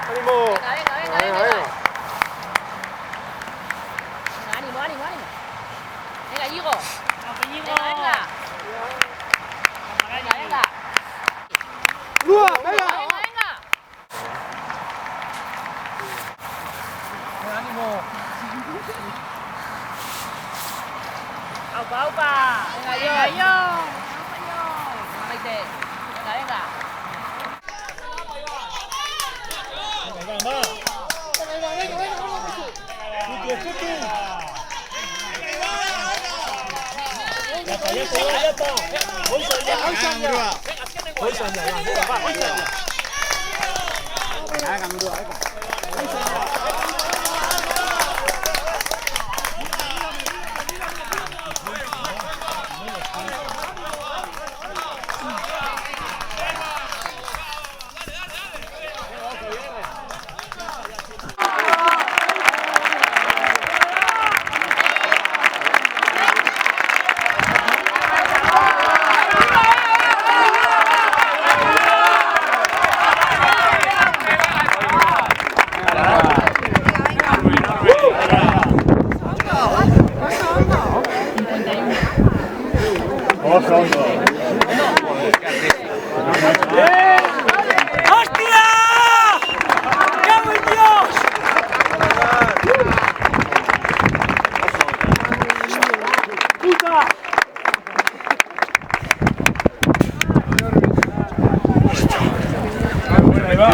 ¡Ánimo! Venga. Ánimo. Venga, Yigo. Venga. ¡Lua! ¡Venga! ¡Ánimo! ¡Aupa! Venga, yo. Maite. Venga. Ya está. ¡Hostia! ¡Cago en Dios! ¡Puta! Ahí va.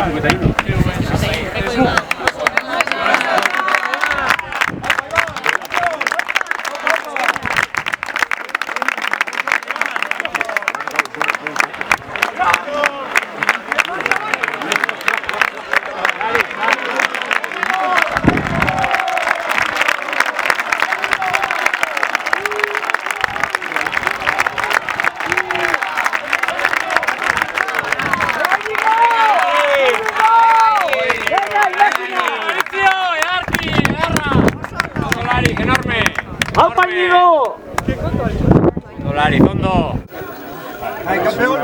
¡Compañero! Dolari, fondo. ¡Ay, campeón!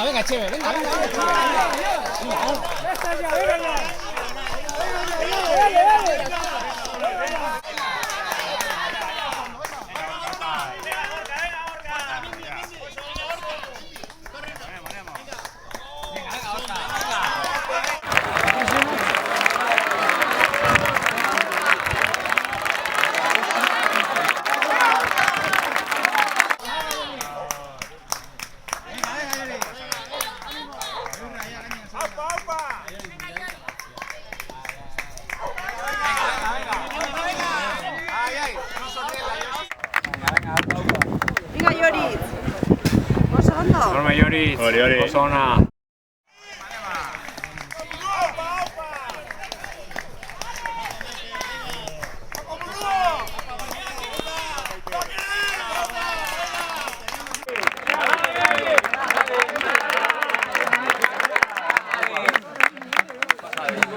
Venga, Cheve, venga. Venga, Lloris. Oso ondo. Enorme, Lloris. Oso ona.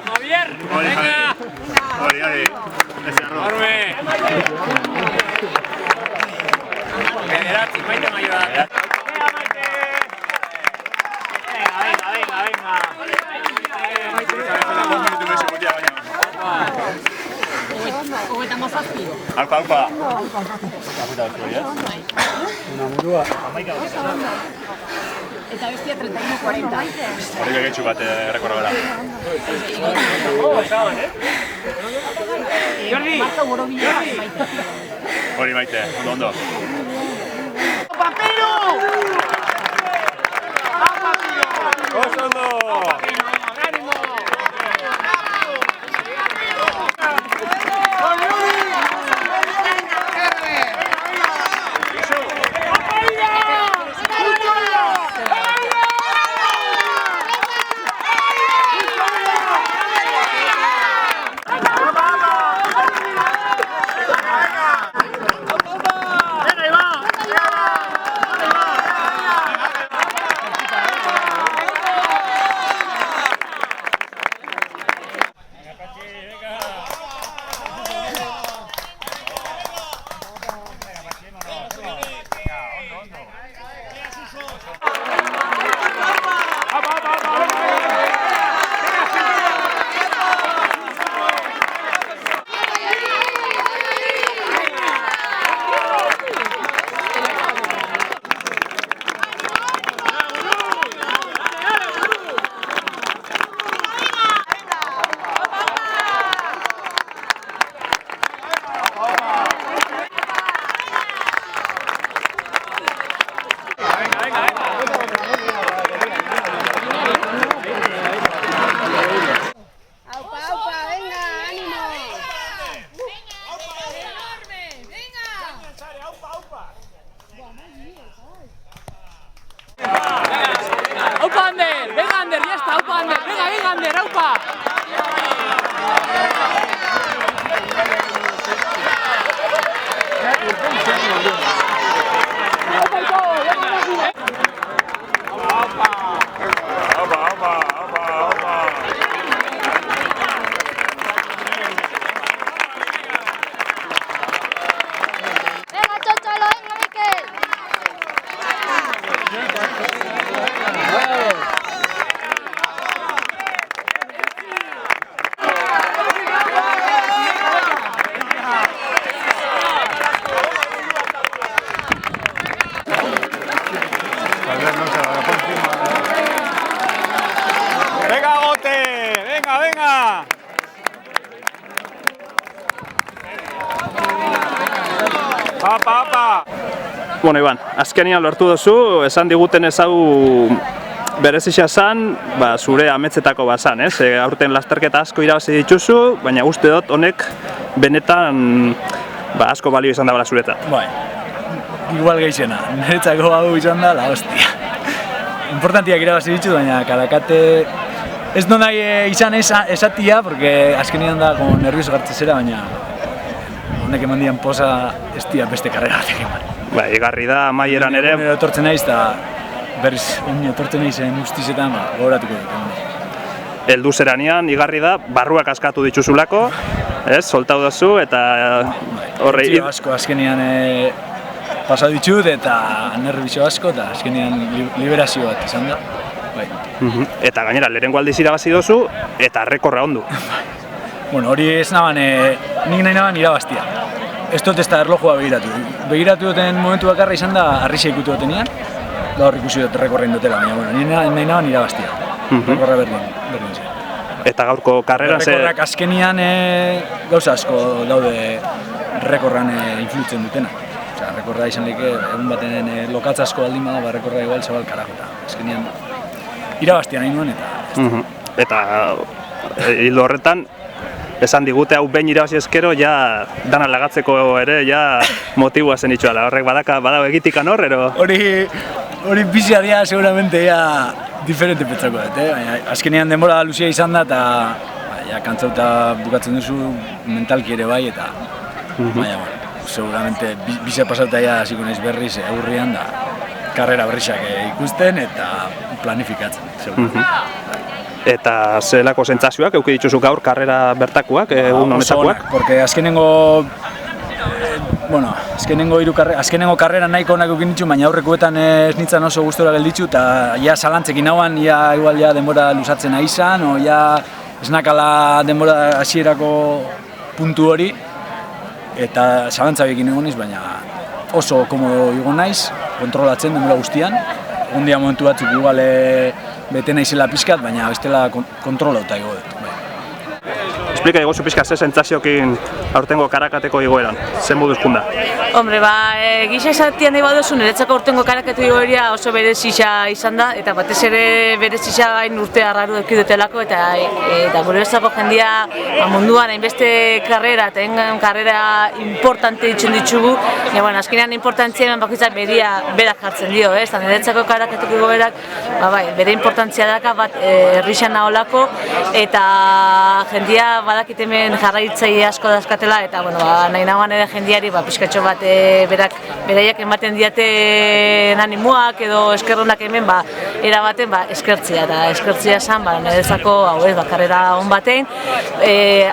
Javier, venga. Enorme. Grazie, Maite mi aiuta. Venga, Maite. Venga. Hogeita mazazpi. Alpa. Eta bestia 31-40. Hori getxu bat errekorra gara. Marta Borobila Maite. Hori Maite, ondo. Oso ondo! ¡Aupa, Ander! ¡Venga, Ander! ¡Ya está! ¡Aupa, Ander! ¡Venga, venga, Ander! ¡Aupa! Venga, Chocholo, venga, Miquel. Venga, Gote, venga, venga. Apa. Bueno, Iban, azkenian lortu duzu, esan diguten ez hau berezia zan, zure ametzetako bazan, ez? Aurten lasterketa asko irabazi dituzu, baina uste dut honek benetan asko balio izan da zuretzat. Bai, igual geixena, niretzako hau izan da, la hostia. Importantiak irabazi ditut, baina Kalakate ez non nahi izan esatia, porque azkenean da nervioso gartzezera, baina honek eman dian posa ez dia beste karrera batek eman. Bai, igarri da amaieran ere. Nero etortzen naiz, eta berriz etortzen naizen guztizetan gogoratuko dut. Heldu zeranean, igarri da, barruak askatu dituzulako, ez, soltau duzu, eta horre... Txio asko azkenean pasau ditut, eta nervioso asko, eta azkenean liberazio bat izan da. Bai. Eta gainera, lehenengo aldiz irabazi duzu, eta rekorra ondu. Bueno, hori ez naban, nik nahi naban irabaztia. Ez dut ez da erlojua begiratu. Begiratu duten momentu bakarra izan da arrisa ikutu dutenean, da hor ikusi dut rekorrein dutela, baina bueno, nahi naban irabaztia. Rekorra berdin zen. Eta gaurko karreran ze... Rekorrak azkenian gauza asko daude rekorran influitzen dutena. Osea, rekorra izan leke, egun baten lokatza asko baldin bada, rekorra igual zabal karago, eta azkenian irabaztia nahi nuen Eta hildo horretan, esan digute hau behin irabazi ezkero, ja dana lagatzeko ere, ja motiboa zen itxuala. Horrek badago egitikan horrero? Hori bizia dira, seguramente, ja diferente pentsako dut, baina azkenean denbora luzia izan da, eta kantzauta bukatzen duzu mentalki ere bai, eta baina, seguramente, bizia pasauta ja hasiko naiz berriz aurrian da, karrera berrizak ikusten eta planifikatzen, seguramente. Eta zelako sentsazioak eduki dituzu gaur karrera bertakoak, egun honetakoak? Porque azkenengo karrera nahiko onak eukin ditu, baina aurrekoetan ez nintzen oso gustora gelditzu, eta ja zalantzekin hauan, igual denbora luzatzen nahi izan, o ez nakala denbora hasierako puntu hori, eta zalantza bekin egon niz, baina oso komodo egon naiz, kontrolatzen denbora guztian. Egun dia momentu batzuk igual bete naizela pixkat, baina bestela kontrolauta ego dut. Explika iguzu pixka ze sentsazioekin aurtengo Karakateko igoeran, zen moduzkun da? Hombre, gisa esatian nahi baduzu, niretzako aurtengo Karakateko igoeria oso berezia izan da, eta batez ere berezia gain urte arraru eduki dutelako, eta gure bezako jendia munduan hainbeste karrera, eta engan karrera importante ditzen ditugu, azkenean importantzia eman bakoitzak berak jartzen dio, eta niretzako Karakateko igoerak bere importantzia daka bat herrixan naholako, eta jendia badakit hemen jarraitzaile asko dazkatela, eta nahi nagoan ere jendiari pixkatxo bat beraiak ematen diaten animoak edo eskerronak hemen erabaten eskertzia, eta eskertzia esan niretzako karrera hon batein,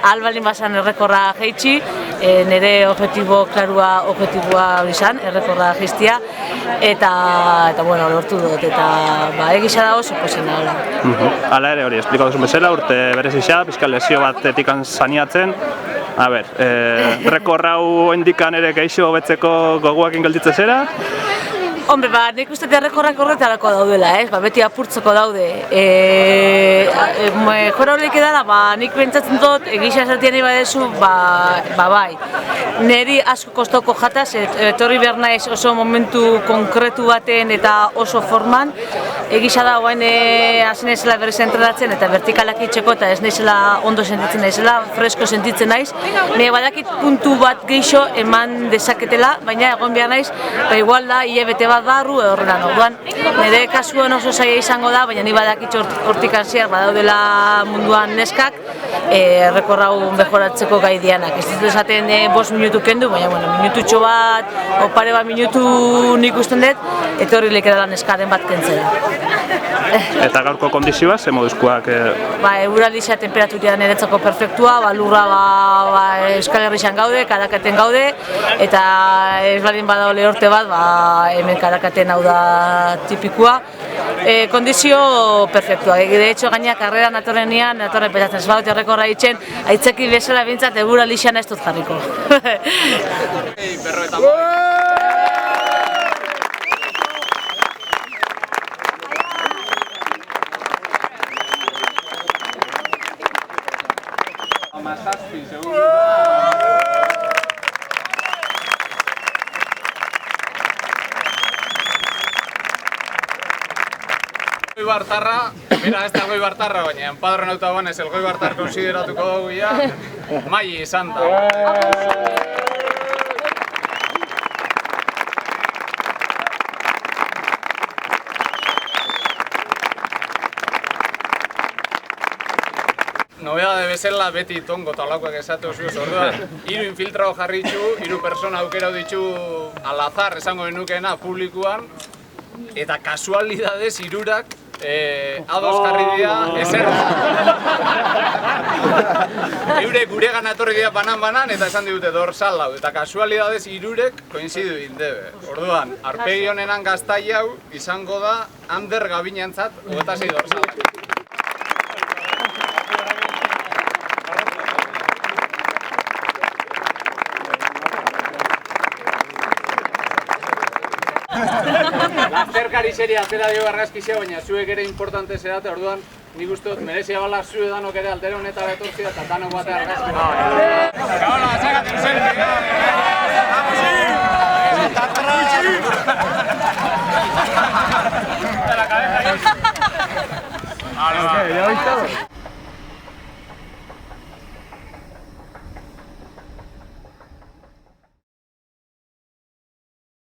albalin bazan errekorra jeitsi, nire objetiboa izan, errekorra jeistia, eta lortu dut, eta egisa da oso posena hola. Hala ere hori, esplikatu duzun bezala, urte berezia, pixka lesio batetik saniatzen. Rekorra hau indikan ere geixo hobetzeko gogoakin gelditzen zera? Hombre, nik uste errekorrak horretarako daudela, beti apurtzeko daude. Jora horiek edala, nik pentsatzen dut, egisa esatien nahi badezu, bai. Neri asko kostoko jataz, etorri behar naiz oso momentu konkretu baten eta oso forman. Egisa da, oain hasi naizela berriz entrenatzen eta vertikalak itxeko eta ez naizela ondo sentitzen naizela, fresko sentitzen naiz. Badakit puntu bat geixo eman dezaketela, baina egon behar naiz, igual da, hilabete bat bat barru edo horrela. Orduan, nire kasuan oso zaila izango da, baina ni badakitxo hortik hasiak badaudela munduan neskak, rekorrau mejoratzeko gai dianak. Ez dut esaten 5 minutu kendu, baina minututxo bat, o pare bat minutu nik usten dut, eta horri lekera neskaren bat kentzera. Eta gaurko kondizioa, ze moduzkoak? Euraldisa temperaturia niretzako perfektua, lurra Euskal Herrixan gaude, Karakaten gaude, eta ez baldin bada lehorte bat, hemen Karakaten hau da tipikua. Kondizio perfektua, de hecho gaina karreran atorrenean, petatzen ez badut errekorra ditzen, aitzeki bezala bintzat Euraldixan ez dut jarriko. Goibartarra, mira, ez da Goibartarra, baina enpadronauta banez el Goibartar konsideratuko dugu ya, Mai izan da. Nobedade bezala beti tongo talakoak esatu zuz, orduan, 3 infiltrao jarritxu, 3 persona aukerau ditu alazar esango genukeena publikuan, eta kasualidadez 3ak ados jarri dira ezer. Eurek guregan atorri dira banan-banan eta esan digute dorsal hau, eta kasualidadez 3ek koinzidu dindebe. Orduan, arpegi honenan gaztai hau izango da Ander Gabinantzat 26 dorsal. Lasterkari seria atera dio argazkizia, baina zuek ere importante zerate, orduan nik uste dut merezia bala zue danok ere aldera honetara etortzia eta danok batea argazki. Hola, txakaten selfie!